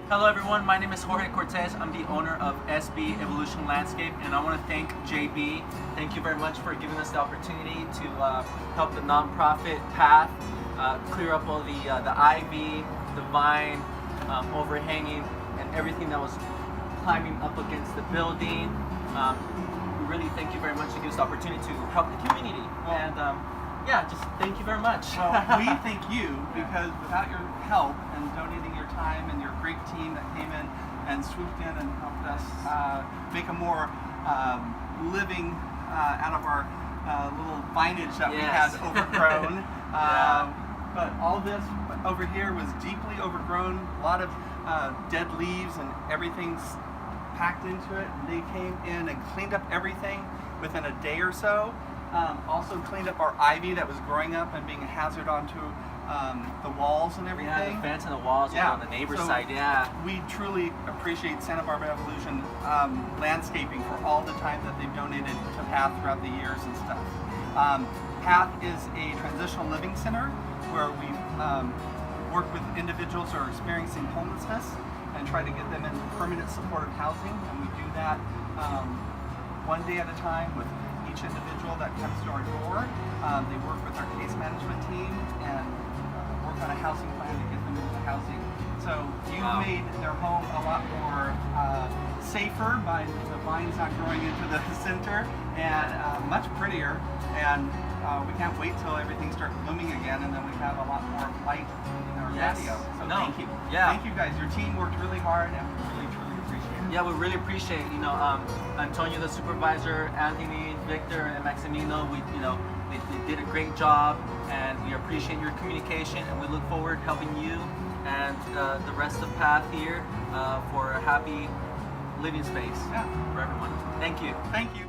Hello everyone, my name is Jorge Cortez. I'm the owner of SB Evolution Landscape, and I want to thank JB. Thank you very much for giving us the opportunity to help the nonprofit Path clear up all the ivy, the vine overhanging, and everything that was climbing up against the building. We really thank you very much to give us the opportunity to help the community. And yeah, just thank you very much. Well, we thank you because without your help and donating your time and your great team that came in and swooped in and helped us make a more living out of our little vinage that we had overgrown. But all this over here was deeply overgrown, a lot of dead leaves and everything's packed into it. They came in and cleaned up everything within a day or so. Also cleaned up our ivy that was growing up and being a hazard onto the walls and everything. Yeah, the fence and the walls on the neighbor's side, We truly appreciate Santa Barbara Evolution Landscaping for all the time that they've donated to Path throughout the years and stuff. Path is a transitional living center where we work with individuals who are experiencing homelessness and try to get them in permanent supportive housing, and we do that one day at a time with each individual that comes to our door. They work with our case management team and work on a housing plan to get them into housing. So you've made their home a lot more safer by the vines not growing into the center, and much prettier. And we can't wait till everything starts blooming again, and then we have a lot more light in our patio. So thank you. Thank you guys. Your team worked really hard, and we really truly appreciate it. Yeah, we really appreciate, Antonio, the supervisor, Anthony, Victor, and Maximino. They did a great job, and we appreciate your communication, and we look forward to helping you and the rest of Path here for a happy living space for everyone. Thank you. Thank you.